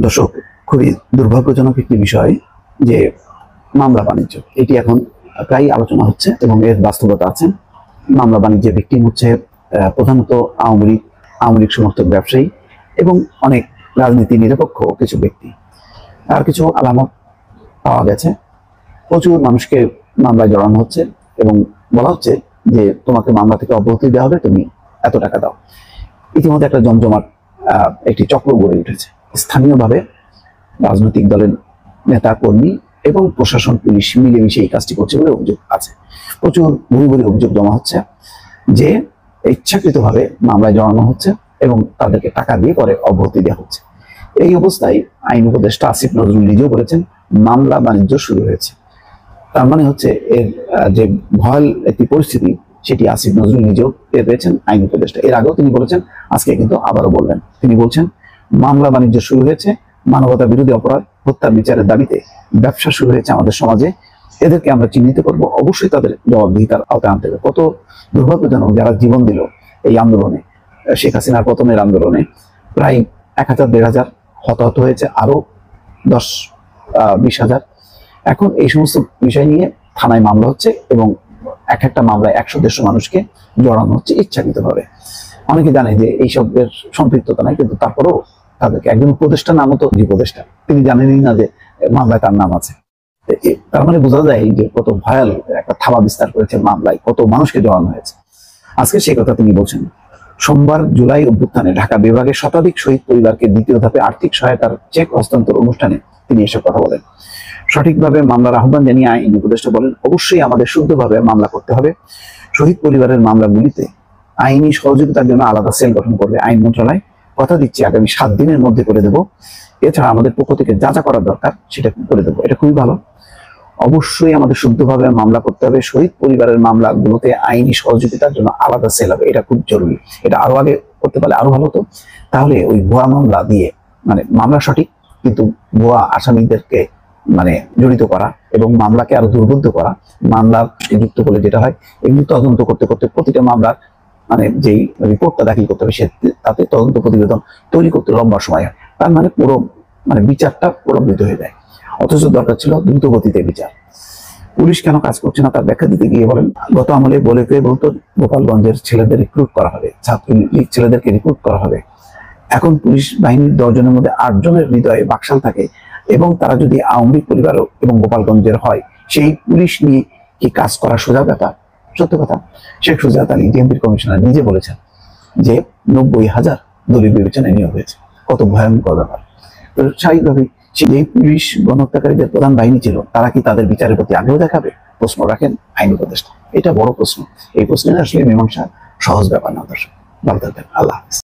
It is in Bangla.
দর্শক, খুবই দুর্ভাগ্যজনক একটি বিষয় যে মামলা বাণিজ্য এটি এখন প্রায় আলোচনা হচ্ছে এবং এর বাস্তবতা আছে। মামলা বাণিজ্যের ভিকটিম হচ্ছে প্রধানত আওয়ামী লীগ সমর্থক ব্যবসায়ী এবং অনেক রাজনীতি নিরপেক্ষ কিছু ব্যক্তি। আর কিছু আলামত পাওয়া গেছে, প্রচুর মানুষকে মামলায় জড়ানো হচ্ছে এবং বলা হচ্ছে যে তোমাকে মামলা থেকে অব্যাহতি দেওয়া হবে, তুমি এত টাকা দাও। ইতিমধ্যে একটা জমজমাট একটি চক্র গড়ে উঠেছে। স্থানীয়ভাবে রাজনৈতিক দলের নেতা কর্মী এবং প্রশাসন পুলিশ মিলেমিশে এই কাজটি করছে বলে অভিযোগ আছে। প্রচুর ভুরি অভিযোগ জমা হচ্ছে যে ইচ্ছাকৃতভাবে মামলায় জড়ানো হচ্ছে এবং তাদেরকে টাকা দিয়ে পরে অব্যাহতি দেওয়া হচ্ছে। এই অবস্থায় আইন উপদেষ্টা আসিফ নজরুল নিজেও বলেছেন মামলা বাণিজ্য শুরু হয়েছে। তার মানে হচ্ছে এর যে ভয়াল একটি পরিস্থিতি সেটি আসিফ নজরুল নিজেও টের পেয়েছেন, আইন উপদেষ্টা। এর আগেও তিনি বলেছেন, আজকে কিন্তু আবারও বললেন। তিনি বলছেন মামলা বাণিজ্য শুরু হয়েছে, মানবতা বিরোধী অপরাধ, হত্যার বিচারের দাবিতে ব্যবসা শুরু হয়েছে আমাদের সমাজে। এদেরকে আমরা চিহ্নিত করব, অবশ্যই তাদের জবাবদিহিতার আওতায় আনতে হবে। কত দুর্ভাগ্যজনক যারা জীবন দিল এই আন্দোলনে, শেখ হাসিনার পতনের আন্দোলনে প্রায় 1000-1500 হতাহত হয়েছে, আরো 10-20,000। এখন এই সমস্ত বিষয় নিয়ে থানায় মামলা হচ্ছে এবং একটা মামলায় 100-150 মানুষকে জড়ানো হচ্ছে ইচ্ছাকৃতভাবে। অনেকে জানে যে এইসবের সম্পৃক্ততা নাই, কিন্তু তারপরেও তাদেরকে একজন উপদেষ্টা, নামও তো উপদেষ্টা, তিনি জানেনই না যে মামলায় তার নাম আছে। তার মানে বোঝা যায় যে কত ভয়াল একটা থাবা বিস্তার করেছে মামলায়, কত মানুষকে জড়ানো হয়েছে। আজকে সেই কথা তিনি বলছেন। সোমবার জুলাই অভ্যুত্থানে ঢাকা বিভাগের শতাধিক শহীদ পরিবারকে দ্বিতীয় ধাপে আর্থিক সহায়তার চেক হস্তান্তর অনুষ্ঠানে তিনি এসব কথা বলেন। সঠিকভাবে মামলার আহ্বান জানিয়ে আইন উপদেষ্টা বলেন, অবশ্যই আমাদের শুদ্ধভাবে মামলা করতে হবে। শহীদ পরিবারের মামলাগুলিতে আইনি সহযোগিতার জন্য আলাদা সেল গঠন করবে আইন মন্ত্রণালয়। কথা দিচ্ছি আগামী 7 দিনের মধ্যে করে দেবো। এছাড়া আমাদের পক্ষ থেকে যা যা করার দরকার সেটা করে দেবো। এটা খুবই ভালো। অবশ্যই আমাদের শুদ্ধভাবে মামলা করতে হবে। শহীদ পরিবারের মামলাগুলোতে আইনি সহযোগিতার জন্য আলাদা সেল হবে, এটা খুব জরুরি। এটা আরো আগে করতে পারলে আরো ভালো হতো। তাহলে ওই ভুয়া মামলা দিয়ে, মানে মামলা সঠিক কিন্তু ভুয়া আসামিদেরকে জড়িত করা এবং মামলাকে আরো দুর্বোধ্য করা, মামলা যুক্ত করলে যেটা হয়, এগুলো তদন্ত করতে করতে প্রতিটা মামলার যেই রিপোর্টটা দাখিল করতে হবে তাতে তদন্ত প্রতিবেদন তৈরি করতে লম্বা সময় হয়। তার পুরো বিচারটা প্রলম্বিত হয়ে যায়। অথচ দরকার ছিল দ্রুত গতিতে বিচার। পুলিশ কেন কাজ করছে না তার ব্যাখ্যা দিতে গিয়ে বলেন, গত আমলে বলতো গোপালগঞ্জের ছেলেদের রিক্রুট করা হবে, ছাত্রলীগ ছেলেদেরকে রিক্রুট করা হবে। এখন পুলিশ বাহিনীর 10 জনের মধ্যে 8 জনের হৃদয়ে বাকশাল থাকে এবং তারা যদি আওয়ামী লীগ পরিবার এবং গোপালগঞ্জের হয়, সেই পুলিশ নিয়ে কি কাজ করা সোজা ব্যাপার? সত্য কথা, শেখ সুজাত আলী ডিএমপির কমিশনার নিজে বলেছেন যে 90,000 দলীয় বিবেচনায় নিয়োগ হয়েছে। কত ভয়ঙ্কর ব্যাপার। তো স্বাভাবিকভাবে সেই পুলিশ গণহত্যাকারীদের প্রধান বাহিনী ছিল, তারা কি তাদের বিচারের প্রতি আগ্রহ দেখাবে? প্রশ্ন রাখেন আইন উপদেষ্টা। এটা বড় প্রশ্ন। এই প্রশ্নের আসলে মীমাংসা সহজ ব্যাপার না। দর্শক, ভালো থাকবেন। আল্লাহ হাফেজ।